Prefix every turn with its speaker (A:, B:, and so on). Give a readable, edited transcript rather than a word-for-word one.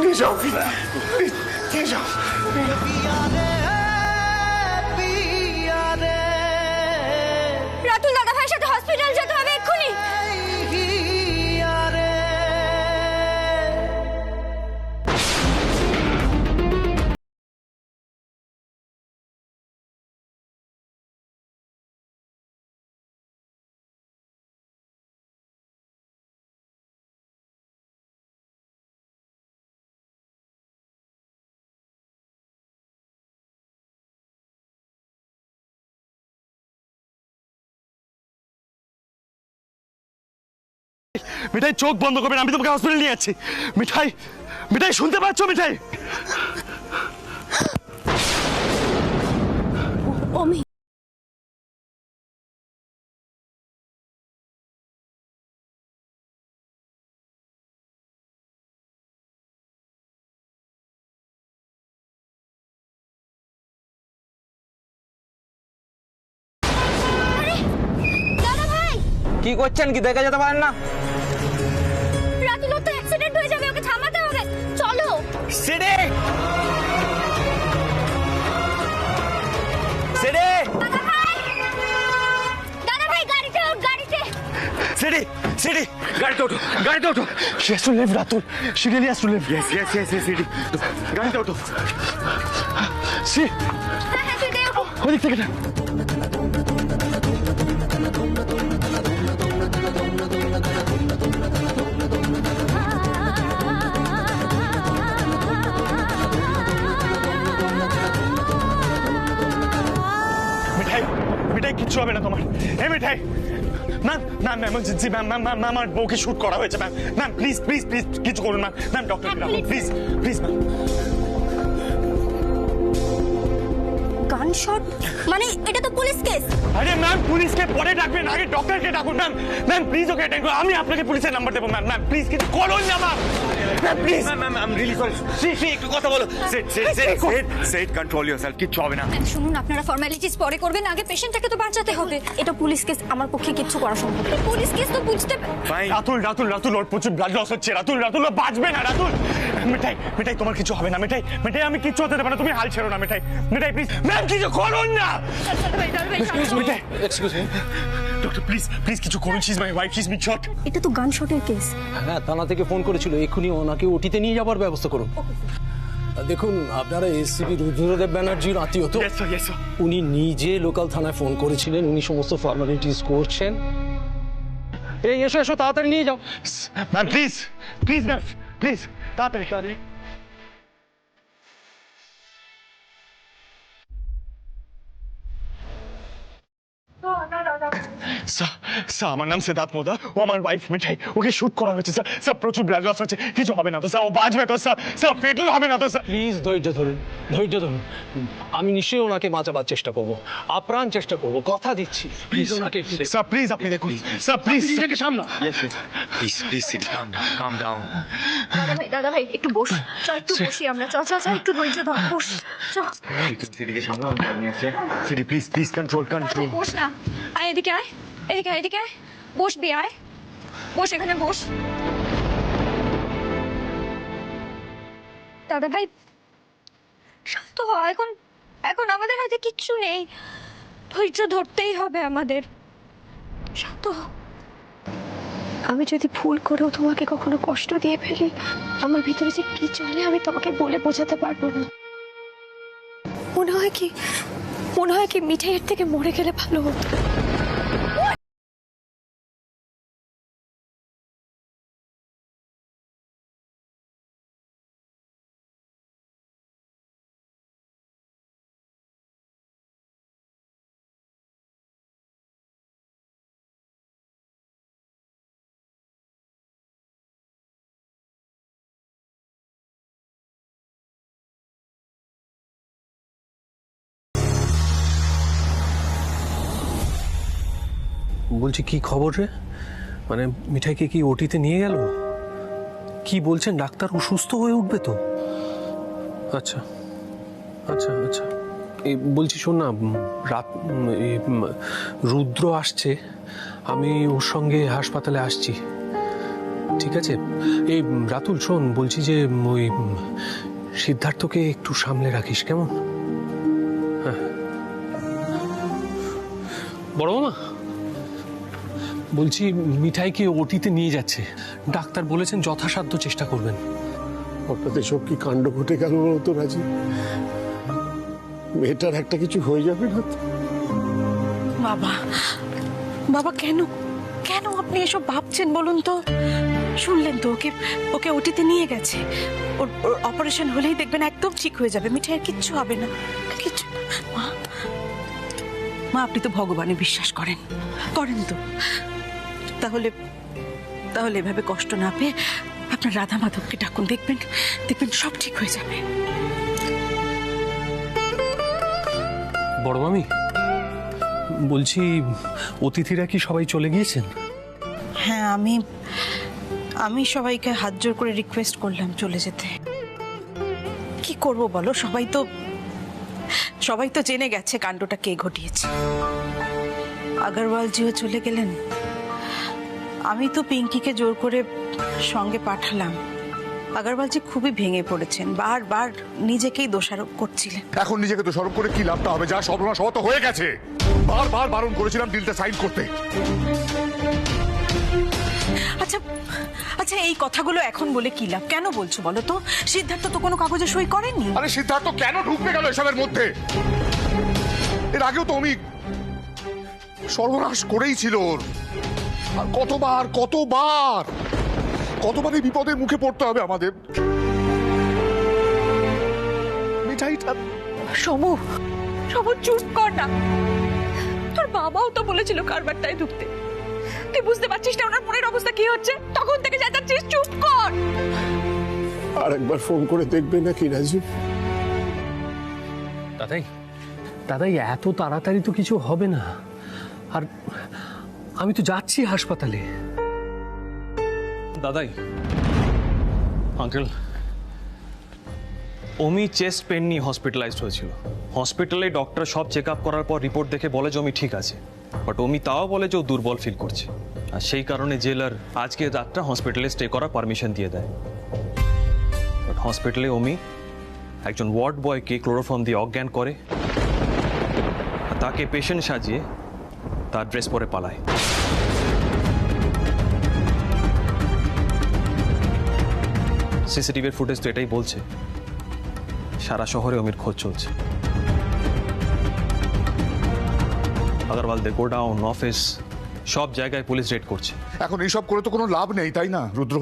A: নিয়ে যাও নিয়ে যাও।
B: রাতুল দাদা ভাইয়ের সাথে হসপিটাল যেতে হবে এক্ষুনি।
A: মিঠাই চোখ বন্ধ করবেন, আমি তোমাকে হসপিটাল নিয়ে যাচ্ছি। মিঠাই মিঠাই শুনতে পাচ্ছ মিঠাই?
B: অমি দাদা ভাই
C: কি করছেন? কি দেখে যেতে পারেন না?
B: রাতুল তো অ্যাক্সিডেন্ট হয়ে যাবে, ওকে থামাতে হবে। চলো
C: সিডি সিডি
B: দাদা ভাই গাড়িতে ওঠ, গাড়িতে।
A: সিডি সিডি গাড়িতে ওঠো, গাড়িতে ওঠো। She has to live, Ratul. She really has to live. Yes, CD গাড়িতে ওঠো।
B: হ্যাঁ তুই দে ওঠো।
A: ওদিক থেকে না। মিঠাই মিঠাই কিচ্ছু হবে না তোমার। এই Mithai ma'am ma'am emergency ma'am ma'am ma'am আমার বউকে শুট করা হয়েছে ma'am. Ma'am please please please কিছু করুন ম্যাম। ম্যাম ডক্টরকে ডাকুন প্লিজ প্লিজ ম্যাম।
B: গানশট মানে এটা তো পুলিশ কেস।
A: আরে ম্যাম পুলিশকে পরে ডাকবেন, আগে ডক্টরকে ডাকুন ma'am. Ma'am please okay attend করুন, আমি আপনাকে পুলিশের নাম্বার দেবো ম্যাম। ম্যাম প্লিজ কিছু করুন না ma'am. Ma'am please
D: ma'am I am really sorry. সি একটু কথা বলো। সেট কন্ট্রোল ইয়োরসেলফ, কিচ্ছু হবে না।
B: শুনুন আপনারা ফর্মালিটিস পরে করবেন, আগে পেশেন্টটাকে তো বাঁচাতে হবে। এটা পুলিশ কেস, আমার পক্ষে কিচ্ছু করা সম্ভব না। পুলিশ কেস তো বুঝতে
D: ফাইন।
A: রাতুল রাতুল রাতুল ওর প্রচুর ব্লাড লস হচ্ছে। রাতুল রাতুল ও বাঁচবে না। রাতুল মিঠাই মিঠাই তোমার কিছু হবে না। মিঠাই মিঠাই আমি কিচ্ছু হতে দেবো না, তুমি হাল ছেড়ো না মিঠাই। মিঠাই প্লিজ ম্যাম কিছু করুন না। Mithai
C: excuse me
A: doctor please please কিছু করুন। She is my wife, she is mid shot.
B: এটা তো গানশটের কেস।
C: হ্যাঁ, থানা থেকে ফোন করেছিল, এক্ষুনি ওনাকে ওটিতে নিয়ে যাবার ব্যবস্থা করুন। দেখুন, আপনারা এসসিপি রুদ্রদেব ব্যানার্জির আত্মীয় তো?
A: Yes sir yes sir.
C: উনি নিজে লোকাল থানায় ফোন করেছিলেন, উনি সমস্ত ফর্মালিটিস করছেন। এই এসো এসো, তাড়াতাড়ি নিয়ে যাও।
A: Ma'am please please ma'am please তাড়াতাড়ি তাড়াতাড়ি। স্যার আমার নাম সিদ্ধার্থ মোদা, ও আমার ওয়াইফ মিঠাই, ওকে শুট করা হয়েছে স্যার। স্যার প্রচুর ব্লাড লস হচ্ছে, কিছু হবে না তো স্যার? ও বাঁচবে তো স্যার? স্যার ফেটল হবে না তো স্যার?
C: প্লিজ ধৈর্য ধরুন, ধৈর্য ধরুন। আমি নিশ্চয়ই ওনাকে বাঁচাবার চেষ্টা করবো, আপ্রাণ চেষ্টা করবো, কথা দিচ্ছি। প্লিজ ওনাকে
A: স্যার প্লিজ আপনি দেখুন স্যার প্লিজ।
C: নিজেকে সামনা।
D: Please sit calm down.
B: দাদা ভাই একটু বস, চল একটু বসি আমরা। চল চল চল একটু ধৈর্য ধর, বস চল।
D: সিটিকে সামলাও, আমি আছি।
A: সিডি please please control control.
B: Boss না, আয় এদিকে আয়, এদিকে আয়, এদিকে আয়। বসবি, আয় বস, এখানে বস। দাদা ভাই শান্ত হ, এখন এখন আমাদের হাতে কিচ্ছু নেই, ধৈর্য ধরতেই হবে আমাদের। শান্ত হ। আমি যদি ভুল করেও তোমাকে কখনো কষ্ট দিয়ে ফেলি, আমার ভিতরে যে কি চলে আমি তোমাকে বলে বোঝাতে পারবো না। মনে হয় কি মিঠাইয়ের থেকে মরে গেলে ভালো হতো।
E: বলছি কি খবর রে? মানে মিঠাইকে কি ওটিতে নিয়ে গেল? কি বলছেন ডাক্তার? ও সুস্থ হয়ে উঠবে তো? আচ্ছা আচ্ছা আচ্ছা। এই বলছি শোন না, রাত রুদ্র আসছে, আমি ওর সঙ্গে হাসপাতালে আসছি। ঠিক আছে। এই রাতুল শোন, বলছি যে ওই সিদ্ধার্থকে একটু সামলে রাখিস, কেমন? হ্যাঁ। বড় মামা, বলছি মিঠাইকে ওটিতে নিয়ে যাচ্ছে, ডাক্তার বলেছেন যথাসাধ্য চেষ্টা করবেন।
F: হঠাৎ এসব কি কাণ্ড ঘটে গেল তো রাজি? মেয়েটার একটা কিছু হয়ে যাবে না তো?
G: বাবা, বাবা কেন কেন আপনি এসব ভাবছেন বলুন তো? শুনলেন তো, ওকে ওকে ওটিতে নিয়ে গেছে। ওর অপারেশন হলেই দেখবেন একদম ঠিক হয়ে যাবে, মিঠাইয়ের কিচ্ছু হবে না, কিচ্ছু না। মা, মা আপনি তো ভগবানে বিশ্বাস করেন, করেন তো? তাহলে তাহলে এভাবে কষ্ট না পেয়ে আপনার রাধা মাধবকে ডাকুন, দেখবেন দেখবেন সব ঠিক হয়ে যাবে।
E: বড় মামি, বলছি অতিথিরা কি সবাই চলে গিয়েছেন?
G: হ্যাঁ, আমি সবাইকে হাত জোর করে রিকোয়েস্ট করলাম চলে যেতে। কি করব বলো, সবাই তো জেনে গেছে কাণ্ডটা কে ঘটিয়েছে। আগরওয়ালজিও চলে গেলেন। আমি তো পিঙ্কিকে জোর করে সঙ্গে পাঠালাম। আগরওয়ালজি খুবই ভেঙে পড়েছেন, বারবার নিজেকেই দোষারোপ করছিলেন।
H: এখন নিজেকে তো সরব করে কি লাভটা হবে? যা সর্বনাশ হওয়া তো হয়ে গেছে। বারবার বারণ করেছিলাম ডিলটা সাইন করতে।
G: আচ্ছা আচ্ছা, এই কথাগুলো এখন বলে কি লাভ? কেন বলছো বলো তো? সিদ্ধার্থ তো কোনো কাগজে সই করেনি।
H: আরে সিদ্ধার্থ কেন ঢুকতে গেল এসবের মধ্যে? এর আগেও তো আমি সর্বনাশ করেই ছিল ওর। আর কতবার এই বিপদের মুখে পড়তে হবে আমাদের? মিঠাইটা
B: সমু, চুপ কর না। তোর বাবাও তো বলেছিল কারবারটায় ঢুকতে। তুই বুঝতে পারছিস না ওনার মনের অবস্থা কি হচ্ছে? তখন থেকে যাচ্ছিস, চুপ কর।
F: আর একবার ফোন করে দেখবে নাকি রাজীব?
E: দাদাই এত তাড়াতাড়ি তো কিছু হবে না। আর আমি তো যাচ্ছি হাসপাতালে।
C: দাদাই, আঙ্কেল, অমি চেস্ট পেন নিয়ে হসপিটালাইজড হয়েছিল। হসপিটালে ডক্টর সব চেক আপ করার পর রিপোর্ট দেখে বলে যে অমি ঠিক আছে, বাট অমি তাও বলে যে ও দুর্বল ফিল করছে। আর সেই কারণে জেলার আজকে রাতটা হসপিটালে স্টে করার পারমিশন দিয়ে দেয়। বাট হসপিটালে অমি একজন ওয়ার্ড বয়কে ক্লোরোফর্ম দিয়ে অজ্ঞান করে, তাকে পেশেন্ট সাজিয়ে তার ড্রেস পরে পালায়। সিসিটিভির ফুটেজ তো এটাই বলছে। সারা শহরে অমির খোঁজ চলছে। আগরওয়ালদের গোডাউন, অফিস, সব জায়গায় পুলিশ রেড করছে।
H: এখন এইসব করে তো কোনো লাভ নেই, তাই না রুদ্র?